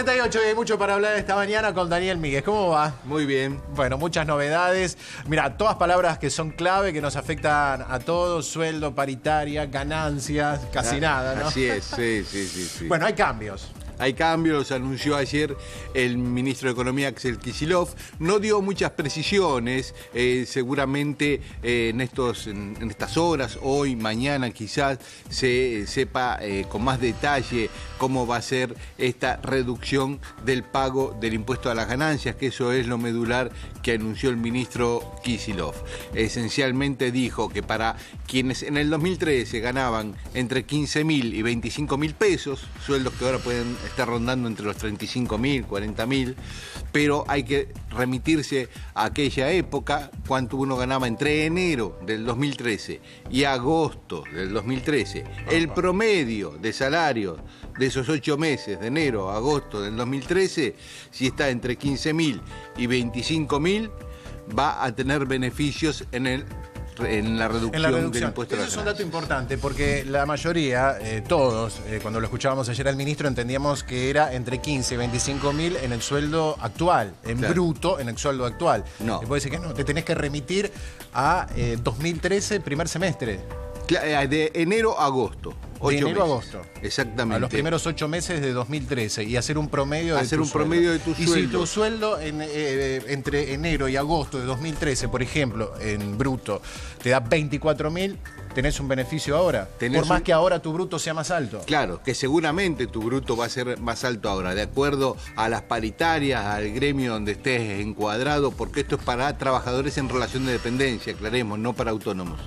7:48 y hay mucho para hablar esta mañana con Daniel Míguez. ¿Cómo va? Muy bien. Bueno, muchas novedades. Mira, todas palabras que son clave, que nos afectan a todos. Sueldo, paritaria, ganancias, casi nada, ¿no? Así es, sí. Bueno, hay cambios. Hay cambios, los anunció ayer el ministro de Economía, Axel Kicillof. No dio muchas precisiones, seguramente en estas horas, hoy, mañana quizás, se sepa con más detalle cómo va a ser esta reducción del pago del impuesto a las ganancias, que eso es lo medular que anunció el ministro Kicillof. Esencialmente dijo que para quienes en el 2013 ganaban entre 15.000 y 25.000 pesos, sueldos que ahora pueden estar rondando entre los 35.000, 40.000, pero hay que remitirse a aquella época, cuánto uno ganaba entre enero del 2013 y agosto del 2013. El promedio de salario de esos 8 meses, de enero a agosto del 2013, si está entre 15.000 y 25.000, va a tener beneficios en la reducción del impuesto a la ganancia. Eso es un dato importante porque la mayoría, todos, cuando lo escuchábamos ayer al ministro, entendíamos que era entre 15 y 25.000 en el sueldo actual, bruto en el sueldo actual. No. Y puede decir que no, te tenés que remitir a 2013, primer semestre. De enero a agosto. De enero a agosto. Exactamente. A los primeros 8 meses de 2013 y hacer un promedio de tu sueldo. Y si tu sueldo entre enero y agosto de 2013, por ejemplo, en bruto, te da 24.000, tenés un beneficio ahora. Por más que ahora tu bruto sea más alto. Claro, que seguramente tu bruto va a ser más alto ahora, de acuerdo a las paritarias, al gremio donde estés encuadrado, porque esto es para trabajadores en relación de dependencia, aclaremos, no para autónomos.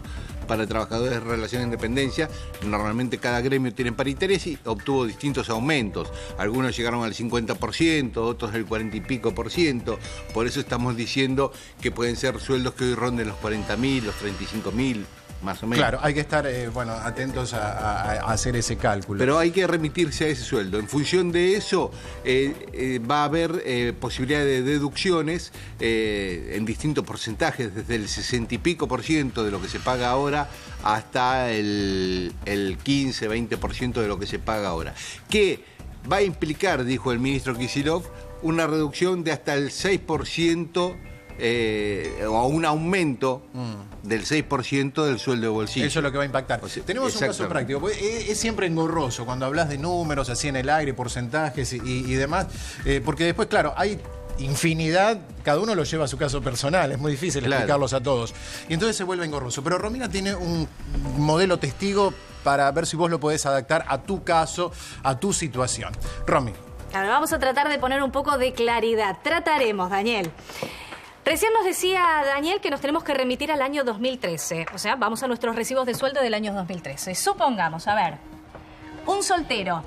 Para trabajadores de relación de dependencia, normalmente cada gremio tiene paritarias y obtuvo distintos aumentos. Algunos llegaron al 50%, otros al 40 y pico por ciento. Por eso estamos diciendo que pueden ser sueldos que hoy ronden los 40.000, los 35.000, más o menos. Claro, hay que estar atentos a hacer ese cálculo. Pero hay que remitirse a ese sueldo. En función de eso, va a haber posibilidad de deducciones en distintos porcentajes, desde el 60 y pico por ciento de lo que se paga ahora hasta el 15, 20% de lo que se paga ahora. Que va a implicar, dijo el ministro Kicillof, una reducción de hasta el 6%. O un aumento del 6% del sueldo de bolsillo. Eso es lo que va a impactar. Tenemos un caso práctico. Es siempre engorroso cuando hablas de números así en el aire, porcentajes y demás, porque después, claro, hay infinidad, cada uno lo lleva a su caso personal, es muy difícil explicarlos a todos. Y entonces se vuelve engorroso. Pero Romina tiene un modelo testigo para ver si vos lo podés adaptar a tu caso, a tu situación. Romy. Claro, vamos a tratar de poner un poco de claridad. Trataremos, Daniel. Recién nos decía Daniel que nos tenemos que remitir al año 2013. O sea, vamos a nuestros recibos de sueldo del año 2013. Supongamos, a ver, un soltero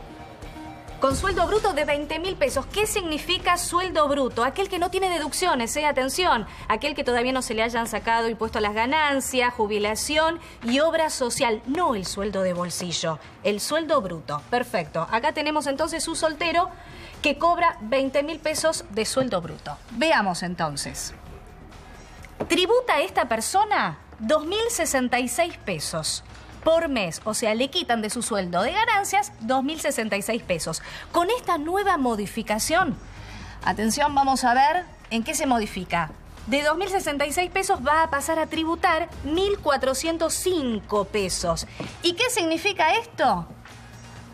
con sueldo bruto de 20.000 pesos. ¿Qué significa sueldo bruto? Aquel que no tiene deducciones, atención. Aquel que todavía no se le hayan sacado impuesto a las ganancias, jubilación y obra social. No el sueldo de bolsillo, el sueldo bruto. Perfecto. Acá tenemos entonces un soltero que cobra 20.000 pesos de sueldo bruto. Veamos entonces. Tributa a esta persona 2.066 pesos por mes. O sea, le quitan de su sueldo de ganancias 2.066 pesos. Con esta nueva modificación, atención, vamos a ver en qué se modifica. De 2.066 pesos va a pasar a tributar 1.405 pesos. ¿Y qué significa esto?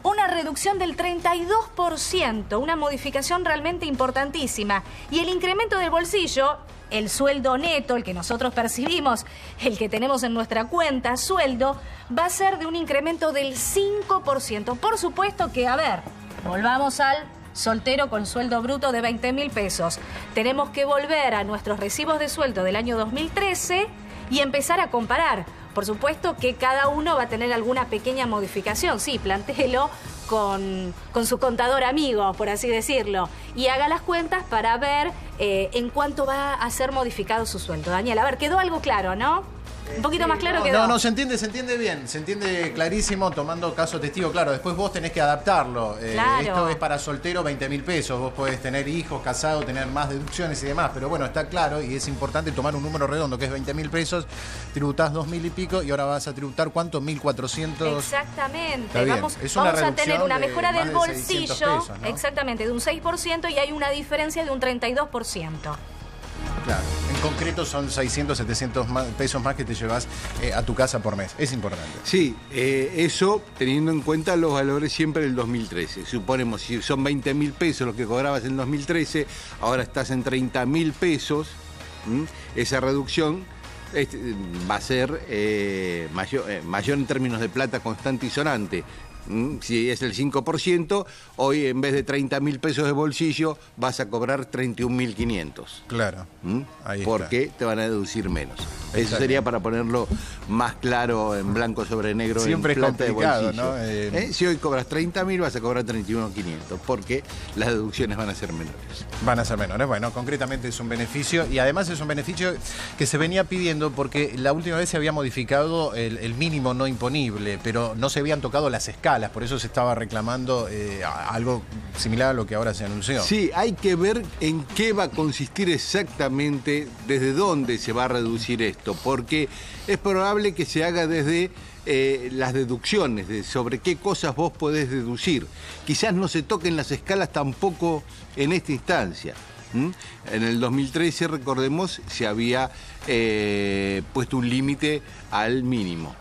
Una reducción del 32%, una modificación realmente importantísima. Y el incremento del bolsillo, el sueldo neto, el que nosotros percibimos, el que tenemos en nuestra cuenta, sueldo, va a ser de un incremento del 5%. Por supuesto que, a ver, volvamos al soltero con sueldo bruto de 20.000 pesos. Tenemos que volver a nuestros recibos de sueldo del año 2013 y empezar a comparar. Por supuesto que cada uno va a tener alguna pequeña modificación. Sí, plantéelo con su contador amigo, por así decirlo, y haga las cuentas para ver en cuánto va a ser modificado su sueldo. Daniel, a ver, quedó algo claro, ¿no? Un poquito más claro quedó. No, se entiende bien, se entiende clarísimo tomando caso testigo. Claro, después vos tenés que adaptarlo. Claro. Esto es para soltero, 20.000 pesos. Vos podés tener hijos, casado, tener más deducciones y demás. Pero bueno, está claro y es importante tomar un número redondo que es 20.000 pesos. Tributás 2.000 y pico y ahora vas a tributar ¿cuánto? 1.400. Exactamente. Vamos Es una a tener una reducción mejora de del más de 600 bolsillo. pesos, ¿no? Exactamente, de un 6% y hay una diferencia de un 32%. Claro, en concreto son 600, 700 pesos más que te llevas a tu casa por mes. Es importante. Sí, eso teniendo en cuenta los valores siempre del 2013. Suponemos, si son 20.000 pesos los que cobrabas en 2013, ahora estás en 30.000 pesos, esa reducción va a ser mayor en términos de plata constante y sonante. Si es el 5%, hoy en vez de 30.000 pesos de bolsillo vas a cobrar 31.500. Claro. Ahí está. Porque te van a deducir menos. Eso sería para ponerlo más claro en blanco sobre negro. Siempre en es plata complicado, de bolsillo. ¿no? Si hoy cobras 30.000 vas a cobrar 31.500 porque las deducciones van a ser menores. Van a ser menores. Bueno, concretamente es un beneficio y además es un beneficio que se venía pidiendo porque la última vez se había modificado el mínimo no imponible, pero no se habían tocado las escalas, por eso se estaba reclamando algo similar a lo que ahora se anunció. Sí, hay que ver en qué va a consistir exactamente, desde dónde se va a reducir esto, porque es probable que se haga desde las deducciones, sobre qué cosas vos podés deducir. Quizás no se toquen las escalas tampoco en esta instancia. En el 2013, recordemos, se había puesto un límite al mínimo.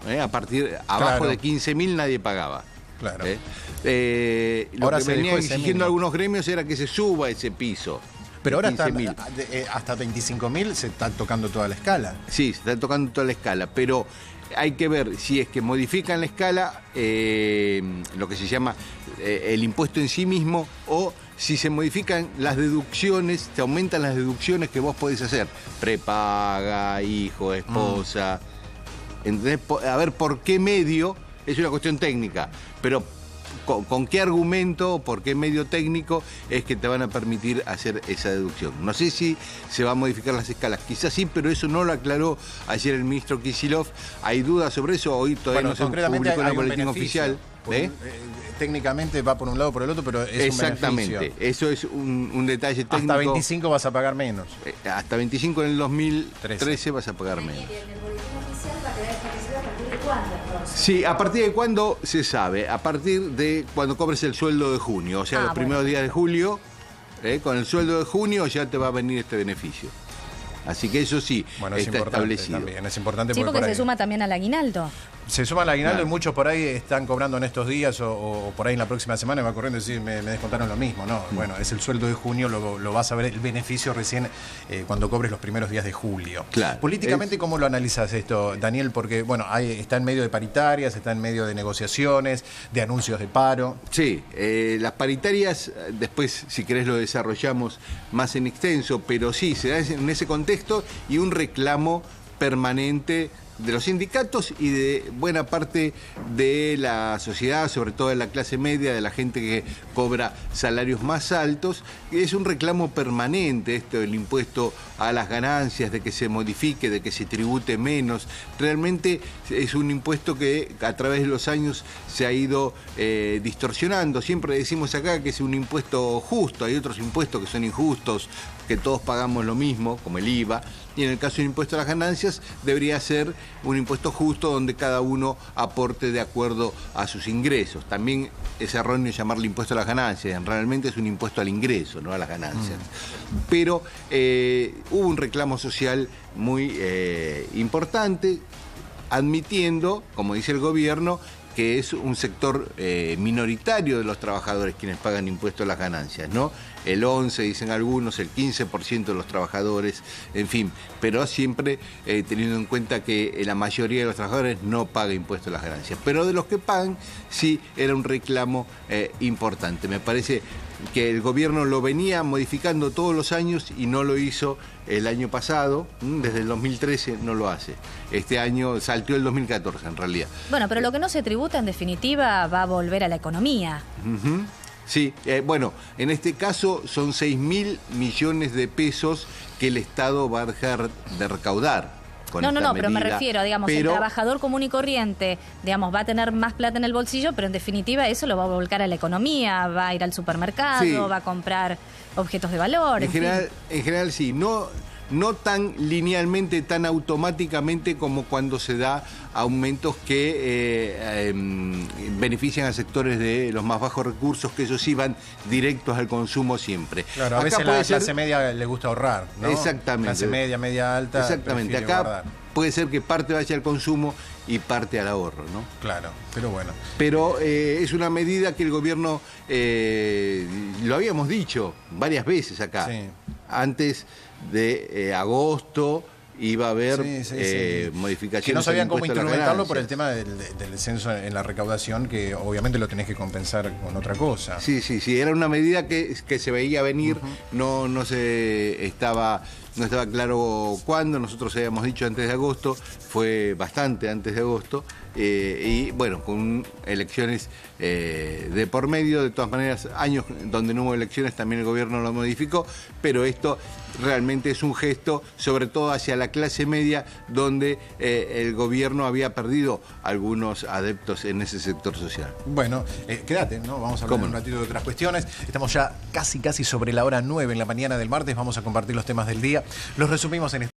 Abajo de 15.000 nadie pagaba. Claro. Lo ahora que se venían dejó ese exigiendo mínimo. Algunos gremios era que se suba ese piso. Pero ahora está, 15.000. hasta 25.000 se está tocando toda la escala. Sí, se está tocando toda la escala, pero hay que ver si es que modifican la escala, lo que se llama el impuesto en sí mismo, o si se modifican las deducciones, se aumentan las deducciones que vos podés hacer. Prepaga, hijo, esposa. ¿Entendés? A ver por qué medio, es una cuestión técnica, pero con qué argumento, por qué medio técnico es que te van a permitir hacer esa deducción. No sé si se va a modificar las escalas, quizás sí, pero eso no lo aclaró ayer el ministro Kicillof. Hay dudas sobre eso, hoy todavía no se publicó en el boletín oficial. Técnicamente va por un lado o por el otro, pero es exactamente, un beneficio. Eso es un detalle técnico. Hasta 25 vas a pagar menos. Hasta 25 en el 2013 vas a pagar menos. Sí, ¿a partir de cuándo se sabe? A partir de cuando cobres el sueldo de junio, o sea, los primeros días de julio, con el sueldo de junio ya te va a venir este beneficio. Así que eso sí, está establecido. También, es importante Sí, porque por se ahí suma también al aguinaldo. Se suma al aguinaldo Claro. y muchos por ahí están cobrando en estos días o por ahí en la próxima semana y va corriendo y decir, me descontaron lo mismo. No, bueno, es el sueldo de junio, lo vas a ver el beneficio recién cuando cobres los primeros días de julio. Claro. Políticamente, ¿cómo lo analizas esto, Daniel? Porque, bueno, está en medio de paritarias, está en medio de negociaciones, de anuncios de paro. Sí, las paritarias, después, si querés, lo desarrollamos más en extenso, pero sí, se da en ese contexto y un reclamo permanente de los sindicatos y de buena parte de la sociedad, sobre todo de la clase media, de la gente que cobra salarios más altos. Es un reclamo permanente esto del impuesto a las ganancias, de que se modifique, de que se tribute menos. Realmente es un impuesto que a través de los años se ha ido distorsionando. Siempre decimos acá que es un impuesto justo, hay otros impuestos que son injustos, que todos pagamos lo mismo, como el IVA, y en el caso del impuesto a las ganancias debería ser un impuesto justo donde cada uno aporte de acuerdo a sus ingresos. También es erróneo llamarle impuesto a las ganancias, realmente es un impuesto al ingreso, no a las ganancias. Pero hubo un reclamo social muy importante, admitiendo, como dice el gobierno, que es un sector minoritario de los trabajadores quienes pagan impuestos a las ganancias, ¿no? El 11, dicen algunos, el 15% de los trabajadores, en fin, pero siempre teniendo en cuenta que la mayoría de los trabajadores no paga impuestos a las ganancias. Pero de los que pagan, sí era un reclamo importante. Me parece que el gobierno lo venía modificando todos los años y no lo hizo el año pasado, desde el 2013 no lo hace. Este año salteó el 2014 en realidad. Bueno, pero lo que no se tributa en definitiva va a volver a la economía. Sí, bueno, en este caso son 6.000 millones de pesos que el Estado va a dejar de recaudar. con No, esta pero me medida. refiero, digamos, el trabajador común y corriente, digamos, va a tener más plata en el bolsillo, pero en definitiva eso lo va a volcar a la economía, va a ir al supermercado, Sí. va a comprar objetos de valor. En general sí, no tan linealmente, tan automáticamente como cuando se da aumentos que benefician a sectores de los más bajos recursos, que ellos sí van directos al consumo siempre. Claro, a veces a la clase media le gusta ahorrar, ¿no? Exactamente. Clase media, media alta. Exactamente. Acá guardar. puede ser que parte vaya al consumo y parte al ahorro, ¿no? Claro, pero bueno. Pero es una medida que el gobierno, lo habíamos dicho varias veces acá, Sí. antes de agosto iba a haber modificaciones. Que no sabían cómo al impuesto a las instrumentarlo por el ganancias. tema del descenso en la recaudación, que obviamente lo tenés que compensar con otra cosa. Sí, era una medida que se veía venir, no estaba claro cuándo. Nosotros habíamos dicho antes de agosto, fue bastante antes de agosto, y bueno, con elecciones de por medio. De todas maneras, años donde no hubo elecciones también el gobierno lo modificó, pero esto realmente es un gesto, sobre todo hacia la clase media, donde el gobierno había perdido algunos adeptos en ese sector social. Bueno, quédate, ¿no? Vamos a hablar un ratito de otras cuestiones. Estamos ya casi sobre la hora 9 en la mañana del martes. Vamos a compartir los temas del día. Los resumimos en